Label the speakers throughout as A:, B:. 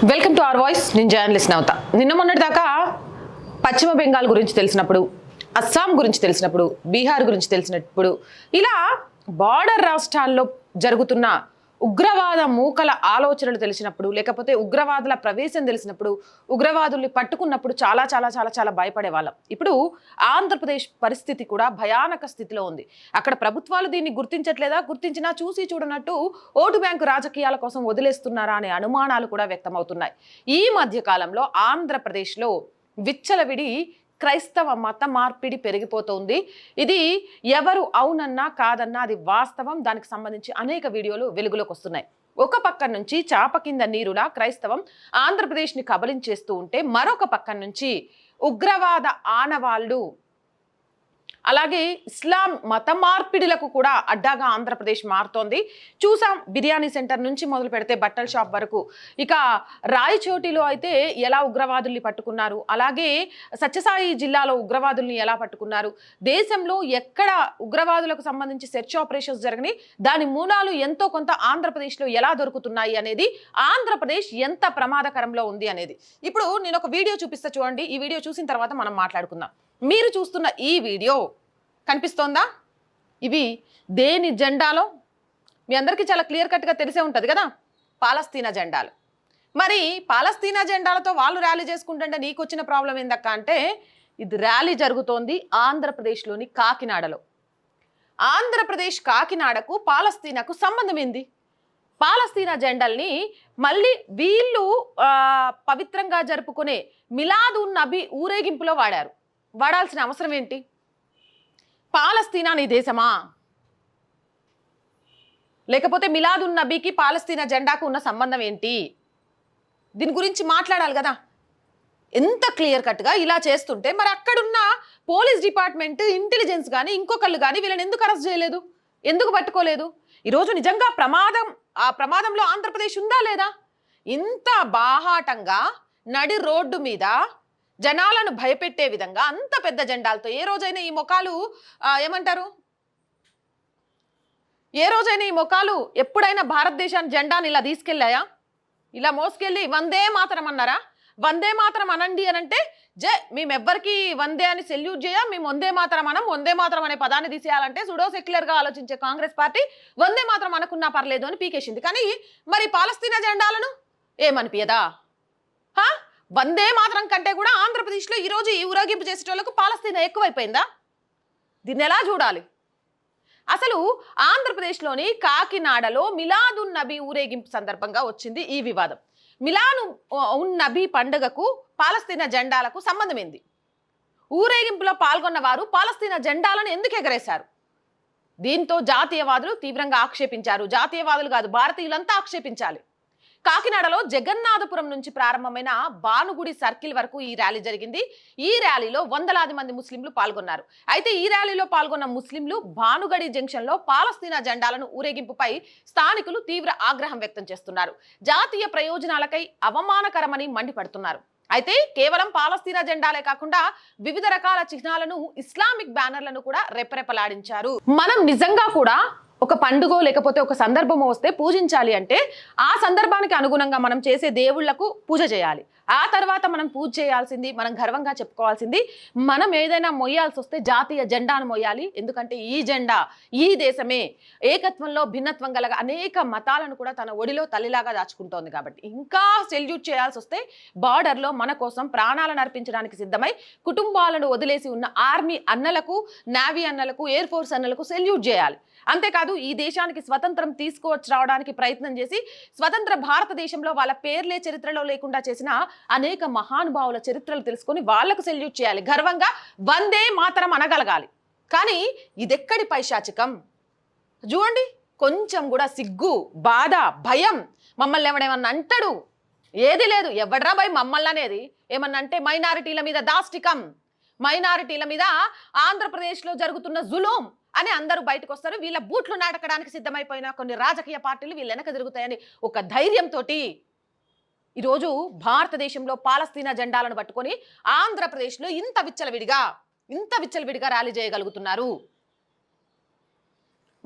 A: Welcome to our voice. నేను journalist నవత. నిన్న మొన్నటి దాకా పశ్చిమ బెంగాల్ గురించి తెలిసినప్పుడు, అస్సాం గురించి తెలిసినప్పుడు, బీహార్ గురించి తెలిసినప్పుడు, ఇలా బార్డర్ రాష్ట్రాల్లో జరుగుతున్న ఉగ్రవాద మూకల ఆలోచనలు తెలిసినప్పుడు, లేకపోతే ఉగ్రవాదుల ప్రవేశం తెలిసినప్పుడు, ఉగ్రవాదుల్ని పట్టుకున్నప్పుడు చాలా చాలా చాలా చాలా భయపడే వాళ్ళం. ఇప్పుడు ఆంధ్రప్రదేశ్ పరిస్థితి కూడా భయానక స్థితిలో ఉంది. అక్కడ ప్రభుత్వాలు దీన్ని గుర్తించట్లేదా, గుర్తించినా చూసి చూడనట్టు ఓటు బ్యాంకు రాజకీయాల కోసం వదిలేస్తున్నారా అనే అనుమానాలు కూడా వ్యక్తమవుతున్నాయి. ఈ మధ్య కాలంలో ఆంధ్రప్రదేశ్లో విచ్చలవిడి క్రైస్తవ మత మార్పిడి పెరిగిపోతుంది. ఇది ఎవరు అవునన్నా కాదన్నా అది వాస్తవం. దానికి సంబంధించి అనేక వీడియోలు వెలుగులోకి వస్తున్నాయి. ఒక పక్క నుంచి చాప కింద నీరులా క్రైస్తవం ఆంధ్రప్రదేశ్ని కబలించేస్తూ ఉంటే, మరొక పక్క నుంచి ఉగ్రవాద ఆనవాళ్లు, అలాగే ఇస్లాం మత మార్పిడిలకు కూడా అడ్డాగా ఆంధ్రప్రదేశ్ మారుతోంది. చూసాం, బిర్యానీ సెంటర్ నుంచి మొదలు పెడితే బట్టల షాప్ వరకు. ఇక రాయచోటిలో అయితే ఎలా ఉగ్రవాదుల్ని పట్టుకున్నారు, అలాగే సత్యసాయి జిల్లాలో ఉగ్రవాదుల్ని ఎలా పట్టుకున్నారు, దేశంలో ఎక్కడ ఉగ్రవాదులకు సంబంధించి సెర్చ్ ఆపరేషన్స్ జరిగినాయి, దాని మూలాలు ఎంతో కొంత ఆంధ్రప్రదేశ్లో ఎలా దొరుకుతున్నాయి అనేది, ఆంధ్రప్రదేశ్ ఎంత ప్రమాదకరంలో ఉంది అనేది. ఇప్పుడు నేను ఒక వీడియో చూపిస్తా, చూడండి. ఈ వీడియో చూసిన తర్వాత మనం మాట్లాడుకుందాం. మీరు చూస్తున్న ఈ వీడియో కనిపిస్తోందా? ఇవి దేని జెండాలో? మీ అందరికీ చాలా క్లియర్ కట్గా తెలిసే ఉంటుంది కదా, పాలస్తీనా జెండాలు. మరి పాలస్తీనా జెండాలతో వాళ్ళు ర్యాలీ చేసుకుంటుంటే నీకు వచ్చిన ప్రాబ్లం ఏందక్క అంటే, ఇది ర్యాలీ జరుగుతోంది ఆంధ్రప్రదేశ్లోని కాకినాడలో. ఆంధ్రప్రదేశ్ కాకినాడకు పాలస్తీనాకు సంబంధం ఏంది? పాలస్తీనా జెండల్ని మళ్ళీ వీళ్ళు పవిత్రంగా జరుపుకునే మిలాద్ ఉన్ నబీ ఊరేగింపులో వాడాల్సిన అవసరం ఏంటి? పాలస్తీనా నీ దేశమా? లేకపోతే మిలాద్ ఉన్ నబీకి పాలస్తీనా జెండాకు ఉన్న సంబంధం ఏంటి? దీని గురించి మాట్లాడాలి కదా. ఎంత క్లియర్ కట్గా ఇలా చేస్తుంటే మరి అక్కడున్న పోలీస్ డిపార్ట్మెంట్, ఇంటెలిజెన్స్ కానీ ఇంకొకళ్ళు కానీ వీళ్ళని ఎందుకు అరెస్ట్ చేయలేదు, ఎందుకు పట్టుకోలేదు? ఈరోజు నిజంగా ఆ ప్రమాదంలో ఆంధ్రప్రదేశ్ ఉందా లేదా? ఇంత బాహాటంగా నడి రోడ్డు మీద జనాలను భయపెట్టే విధంగా అంత పెద్ద జెండాలతో ఏ రోజైనా ఈ మొఖాలు ఏమంటారు, ఏ రోజైనా ఈ మొఖాలు ఎప్పుడైనా భారతదేశాన్ని జెండాని ఇలా తీసుకెళ్ళాయా? ఇలా మోసుకెళ్ళి వందే మాతరం అన్నారా? వందే మాతరం అనండి అని అంటే మేమెవ్వరికి వందే అని సెల్యూట్ చేయ, మేము వందే మాతరం అనం. వందే మాతరం అనే పదాన్ని తీసేయాలంటే సుడో సెక్యులర్గా ఆలోచించే కాంగ్రెస్ పార్టీ వందే మాతరం అనుకున్నా పర్లేదు అని పీకేసింది. కానీ మరి పాలస్తీనా జెండాలను ఏమనిపించదా? వందే మాతరం కంటే కూడా ఆంధ్రప్రదేశ్లో ఈరోజు ఈ ఊరేగింపు చేసేటోళ్లకు పాలస్తీనా ఎక్కువైపోయిందా? దీన్ని ఎలా చూడాలి? అసలు ఆంధ్రప్రదేశ్లోని కాకినాడలో మిలాద్ ఉన్ నబీ ఊరేగింపు సందర్భంగా వచ్చింది ఈ వివాదం. మిలాద్ ఉన్ నబీ పండుగకు పాలస్తీనా జెండాలకు సంబంధం ఏంది? ఊరేగింపులో పాల్గొన్న వారు పాలస్తీనా జెండాలను ఎందుకు ఎగరేశారు? దీంతో జాతీయవాదులు తీవ్రంగా ఆక్షేపించారు. జాతీయవాదులు కాదు, భారతీయులంతా ఆక్షేపించాలి. కాకినాడలో జగన్నాథపురం నుంచి ప్రారంభమైన భానుగుడి సర్కిల్ వరకు ఈ ర్యాలీ జరిగింది. ఈ ర్యాలీలో వందలాది మంది ముస్లింలు పాల్గొన్నారు. అయితే ఈ ర్యాలీలో పాల్గొన్న ముస్లింలు భానుగడి జంక్షన్లో పాలస్తీనా జెండాలను ఊరేగింపుపై స్థానికులు తీవ్ర ఆగ్రహం వ్యక్తం చేస్తున్నారు. జాతీయ ప్రయోజనాలకై అవమానకరమని మండిపడుతున్నారు. అయితే కేవలం పాలస్తీనా జెండాలే కాకుండా వివిధ రకాల చిహ్నాలను, ఇస్లామిక్ బ్యానర్లను కూడా రెపరెపలాడించారు. మనం నిజంగా కూడా ఒక పండుగ లేకపోతే ఒక సందర్భం వస్తే పూజించాలి అంటే ఆ సందర్భానికి అనుగుణంగా మనం చేసే దేవుళ్లకు పూజ చేయాలి. ఆ తర్వాత మనం పూజ చేయాల్సింది, మనం గర్వంగా చెప్పుకోవాల్సింది, మనం ఏదైనా మొయ్యాల్సి వస్తే జాతీయ జెండాను మొయ్యాలి. ఎందుకంటే ఈ జెండా ఈ దేశమే ఏకత్వంలో భిన్నత్వం గల అనేక మతాలను కూడా తన ఒడిలో తల్లిలాగా దాచుకుంటోంది. కాబట్టి ఇంకా సెల్యూట్ చేయాల్సి వస్తే బార్డర్లో మన కోసం ప్రాణాలను అర్పించడానికి సిద్ధమై కుటుంబాలను వదిలేసి ఉన్న ఆర్మీ అన్నలకు, నేవీ అన్నలకు, ఎయిర్ ఫోర్స్ అన్నలకు సెల్యూట్ చేయాలి. అంతేకాదు ఈ దేశానికి స్వతంత్రం తీసుకువచ్చి రావడానికి ప్రయత్నం చేసి స్వతంత్ర భారతదేశంలో వాళ్ళ పేర్లే చరిత్రలో లేకుండా చేసిన అనేక మహానుభావుల చరిత్రలు తెలుసుకొని వాళ్లకు సెల్యూట్ చేయాలి. గర్వంగా వందే మాతరం అనగలగాలి. కానీ ఇదెక్కడి పైశాచికం చూడండి. కొంచెం కూడా సిగ్గు, బాధ, భయం, మమ్మల్ని ఎవడేమన్నా అంటాడు ఏది లేదు. ఎవడ్రా భయ మమ్మల్ని అనేది? ఏమన్నా అంటే మైనారిటీల మీద దాష్టికం, మైనారిటీల మీద ఆంధ్రప్రదేశ్లో జరుగుతున్న జులుం అని అందరూ బయటకు వస్తారు. వీళ్ళ బూట్లు నాటకడానికి సిద్ధమైపోయిన కొన్ని రాజకీయ పార్టీలు వీళ్ళు వెనక తిరుగుతాయని ఒక ధైర్యంతో ఈరోజు భారతదేశంలో పాలస్తీనా జెండాలను పట్టుకొని ఆంధ్రప్రదేశ్లో ఇంత విచ్చలవిడిగా ర్యాలీ చేయగలుగుతున్నారు.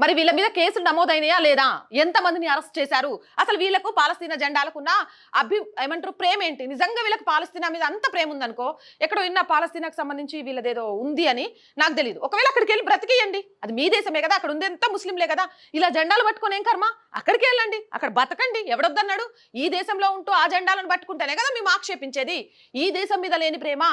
A: మరి వీళ్ళ మీద కేసులు నమోదైనయా లేదా? ఎంతమందిని అరెస్ట్ చేశారు? అసలు వీళ్ళకు పాలస్తీనా జెండాలకున్న ఏమంటారు ప్రేమ ఏంటి? నిజంగా వీళ్ళకి పాలస్తీనా మీద అంత ప్రేమ ఉందనుకో, ఎక్కడో విన్న పాలస్తీనాకు సంబంధించి వీళ్ళదేదో ఉంది అని నాకు తెలియదు. ఒకవేళ అక్కడికి వెళ్ళి బ్రతికేయండి, అది మీ దేశమే కదా, అక్కడ ఉంది ఎంత ముస్లింలే కదా, ఇలా జెండాలు పట్టుకొని ఏం కర్మ? అక్కడికి వెళ్ళండి, అక్కడ బతకండి, ఎవడొద్దన్నాడు? ఈ దేశంలో ఉంటూ ఆ జెండాలను పట్టుకుంటేనే కదా మేము ఆక్షేపించేది. ఈ దేశం మీద లేని ప్రేమ,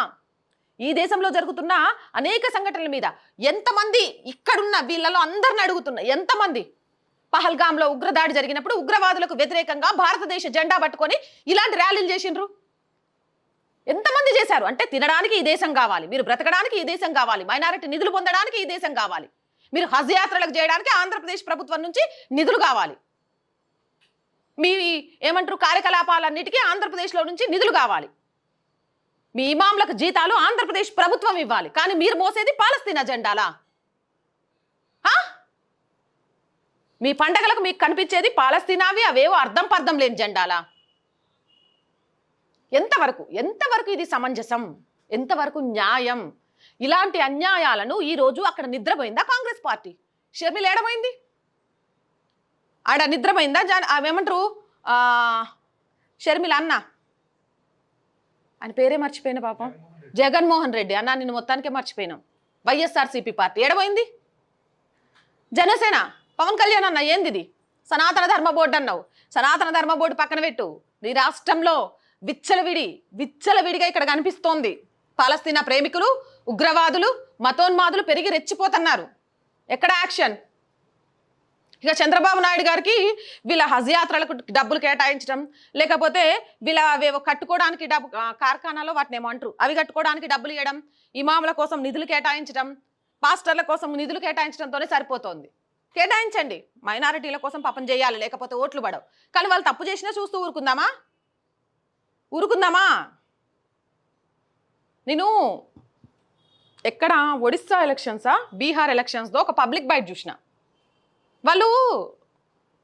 A: ఈ దేశంలో జరుగుతున్న అనేక సంఘటనల మీద ఎంతమంది ఇక్కడున్న వీళ్ళలో అందరిని అడుగుతున్నా, ఎంతమంది పహల్గామ్లో ఉగ్రదాడి జరిగినప్పుడు ఉగ్రవాదులకు వ్యతిరేకంగా భారతదేశ జెండా పట్టుకొని ఇలాంటి ర్యాలీలు చేసిండ్రు? ఎంతమంది చేశారు? అంటే తినడానికి ఈ దేశం కావాలి, మీరు బ్రతకడానికి ఈ దేశం కావాలి, మైనారిటీ నిధులు పొందడానికి ఈ దేశం కావాలి, మీరు హజ్ యాత్రలకు చేయడానికి ఆంధ్రప్రదేశ్ ప్రభుత్వం నుంచి నిధులు కావాలి, మీ ఏమంటారు కార్యకలాపాలన్నిటికీ ఆంధ్రప్రదేశ్లో నుంచి నిధులు కావాలి, మీ ఇమాంలకు జీతాలు ఆంధ్రప్రదేశ్ ప్రభుత్వం ఇవ్వాలి. కానీ మీరు మోసేది పాలస్తీనా జెండాలా? మీ పండగలకు మీకు కనిపించేది పాలస్తీనావి, అవేవో అర్థం పర్థం లేని జెండాలా? ఎంతవరకు ఇది సమంజసం? ఎంతవరకు న్యాయం? ఇలాంటి అన్యాయాలను ఈరోజు అక్కడ నిద్రపోయిందా కాంగ్రెస్ పార్టీ? షర్మిల ఏడమైంది? ఆడ నిద్రపోయిందా? ఏమంటారు షర్మిల అన్న, ఆయన పేరే మర్చిపోయిన పాపం, జగన్మోహన్ రెడ్డి అన్న, నిన్ను మొత్తానికే మర్చిపోయినాం. వైఎస్ఆర్సీపీ పార్టీ ఏడబోయింది? జనసేన పవన్ కళ్యాణ్ అన్న, ఏంది ఇది? సనాతన ధర్మ బోర్డు అన్నావు, సనాతన ధర్మ బోర్డు పక్కన పెట్టు. నీ రాష్ట్రంలో విచ్చలవిడిగా ఇక్కడ కనిపిస్తోంది. పాలస్తీనా ప్రేమికులు, ఉగ్రవాదులు, మతోన్మాదులు పెరిగి రెచ్చిపోతున్నారు. ఎక్కడ యాక్షన్? ఇక చంద్రబాబు నాయుడు గారికి వీళ్ళ హజ్ యాత్రలకు డబ్బులు కేటాయించడం, లేకపోతే వీళ్ళ కట్టుకోవడానికి కార్ఖానాలో వాటిని ఏమంటారు అవి కట్టుకోవడానికి డబ్బులు ఇవ్వడం, ఇమాముల కోసం నిధులు కేటాయించడం, పాస్టర్ల కోసం నిధులు కేటాయించడంతోనే సరిపోతుంది. కేటాయించండి, మైనారిటీల కోసం పాపం చేయాలి, లేకపోతే ఓట్లు పడవు. కానీ వాళ్ళు తప్పు చేసినా చూస్తూ ఊరుకుందామా? నేను ఎక్కడ ఒడిస్సా ఎలక్షన్సా బీహార్ ఎలక్షన్స్లో ఒక పబ్లిక్ బైట్ చూసిన. వాళ్ళు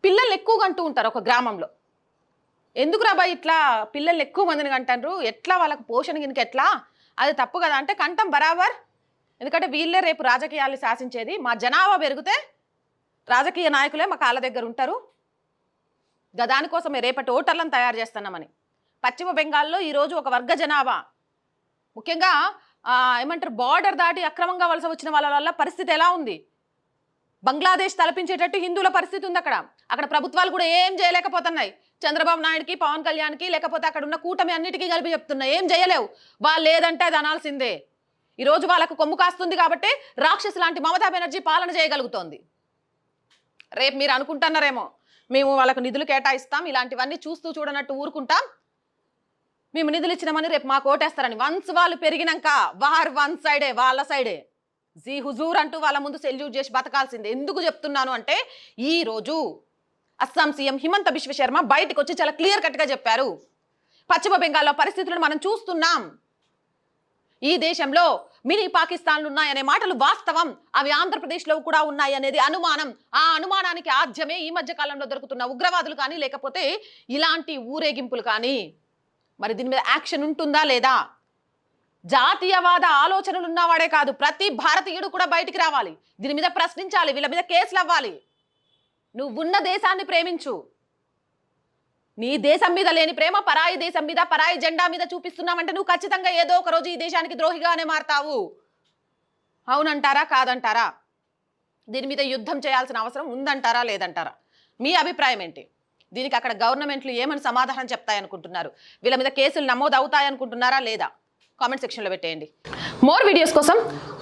A: పిల్లలు ఎక్కువగా అంటూ ఉంటారు ఒక గ్రామంలో. ఎందుకు రాబాయి ఇట్లా పిల్లలు ఎక్కువ మందిని కంటారు, ఎట్లా వాళ్ళకు పోషణ గినక ఎట్లా, అది తప్పు కదా అంటే, కంటం బరాబర్. ఎందుకంటే వీళ్ళే రేపు రాజకీయాలు శాసించేది. మా జనాభా పెరిగితే రాజకీయ నాయకులే మా కాళ్ళ దగ్గర ఉంటారు, దానికోసమే రేపటి ఓటర్లను తయారు చేస్తున్నామని. పశ్చిమ బెంగాల్లో ఈరోజు ఒక వర్గ జనాభా, ముఖ్యంగా ఏమంటారు బార్డర్ దాటి అక్రమంగా వలస వచ్చిన వాళ్ళ వల్ల పరిస్థితి ఎలా ఉంది? బంగ్లాదేశ్ తలపించేటట్టు హిందువుల పరిస్థితి ఉంది అక్కడ ప్రభుత్వాలు కూడా ఏం చేయలేకపోతున్నాయి. చంద్రబాబు నాయుడుకి, పవన్ కళ్యాణ్కి, లేకపోతే అక్కడ ఉన్న కూటమి అన్నిటికీ కలిపి చెప్తున్నాయి, ఏం చేయలేవు. వాళ్ళు లేదంటే అది అనాల్సిందే. ఈరోజు వాళ్ళకు కొమ్ము కాస్తుంది కాబట్టి రాక్షసు లాంటి మమతా బెనర్జీ పాలన చేయగలుగుతోంది. రేపు మీరు అనుకుంటున్నారేమో మేము వాళ్ళకు నిధులు కేటాయిస్తాం, ఇలాంటివన్నీ చూస్తూ చూడనట్టు ఊరుకుంటాం, మేము నిధులు ఇచ్చినామని రేపు మాకు ఓటేస్తారని. వన్స్ వాళ్ళు పెరిగినాక వార్ వన్ సైడే, వాళ్ళ సైడే జీ హుజూర్ అంటూ వాళ్ళ ముందు సెల్యూట్ చేసి బతకాల్సిందే. ఎందుకు చెప్తున్నాను అంటే, ఈరోజు అస్సాం సీఎం హిమంత బిశ్వ శర్మ బయటకు వచ్చి చాలా క్లియర్ కట్గా చెప్పారు. పశ్చిమ బెంగాల్లో పరిస్థితులను మనం చూస్తున్నాం. ఈ దేశంలో మినీ పాకిస్తాన్లు ఉన్నాయనే మాటలు వాస్తవం, అవి ఆంధ్రప్రదేశ్లో కూడా ఉన్నాయి అనేది అనుమానం. ఆ అనుమానానికి ఆద్యమే ఈ మధ్య కాలంలో దొరుకుతున్న ఉగ్రవాదులు కానీ, లేకపోతే ఇలాంటి ఊరేగింపులు కానీ. మరి దీని మీద యాక్షన్ ఉంటుందా లేదా? జాతీయవాద ఆలోచనలు ఉన్నవాడే కాదు, ప్రతి భారతీయుడు కూడా బయటికి రావాలి, దీని మీద ప్రశ్నించాలి, వీళ్ళ మీద కేసులు అవ్వాలి. నువ్వున్న దేశాన్ని ప్రేమించు. నీ దేశం మీద లేని ప్రేమ పరాయి దేశం మీద, పరాయి జెండా మీద చూపిస్తున్నావంటే నువ్వు ఖచ్చితంగా ఏదో ఒక రోజు ఈ దేశానికి ద్రోహిగానే మారతావు. అవునంటారా కాదంటారా? దీని మీద యుద్ధం చేయాల్సిన అవసరం ఉందంటారా లేదంటారా? మీ అభిప్రాయం ఏంటి? దీనికి అక్కడ గవర్నమెంట్లు ఏమని సమాధానం చెప్తాయనుకుంటున్నారు? వీళ్ళ మీద కేసులు నమోదు అవుతాయనుకుంటున్నారా లేదా? కామెంట్ సెక్షన్లో పెట్టేయండి. మోర్ వీడియోస్ కోసం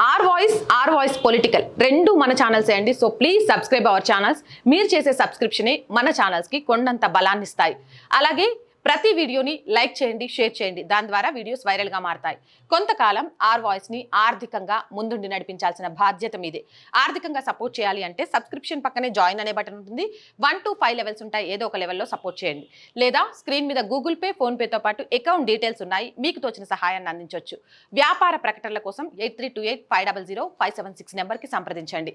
A: ఆర్ వాయిస్ పొలిటికల్ రెండు మన ఛానల్స్ అండి. So please subscribe our channels. మీరు చేసే సబ్స్క్రిప్షనే మన ఛానల్స్కి కొండంత బలాన్ని ఇస్తాయి. అలాగే ప్రతి వీడియోని లైక్ చేయండి, షేర్ చేయండి, దాని ద్వారా వీడియోస్ వైరల్గా మారతాయి. కొంతకాలం ఆర్ వాయిస్ని ఆర్థికంగా ముందుండి నడిపించాల్సిన బాధ్యత మీదే. ఆర్థికంగా సపోర్ట్ చేయాలి అంటే సబ్స్క్రిప్షన్ పక్కనే జాయిన్ అనే బటన్ ఉంటుంది. 1 to 5 లెవెల్స్ ఉంటాయి, ఏదో ఒక లెవెల్లో సపోర్ట్ చేయండి. లేదా స్క్రీన్ మీద గూగుల్ పే, ఫోన్పేతో పాటు అకౌంట్ డీటెయిల్స్ ఉన్నాయి, మీకు తోచిన సహాయాన్ని అందించవచ్చు. వ్యాపార ప్రకటనల కోసం 8328500576 నెంబర్కి సంప్రదించండి.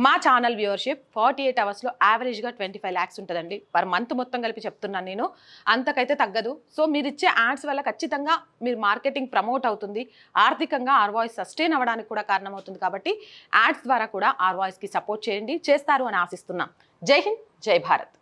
A: మా ఛానల్ వ్యూవర్షిప్ 48 అవర్స్లో యావరేజ్గా 25 lakhs ఉంటుందండి. పర్ మంత్ మొత్తం కలిపి చెప్తున్నాను నేను. అంతకైతే అయితే తగ్గదు. సో మీరు ఇచ్చే యాడ్స్ వల్ల ఖచ్చితంగా మీరు మార్కెటింగ్ ప్రమోట్ అవుతుంది, ఆర్థికంగా ఆర్ వాయిస్ సస్టైన్ అవ్వడానికి కూడా కారణమవుతుంది. కాబట్టి యాడ్స్ ద్వారా కూడా ఆర్ వాయిస్కి సపోర్ట్ చేయండి, చేస్తారు అని ఆశిస్తున్నాం. జై హింద్, జై భారత్.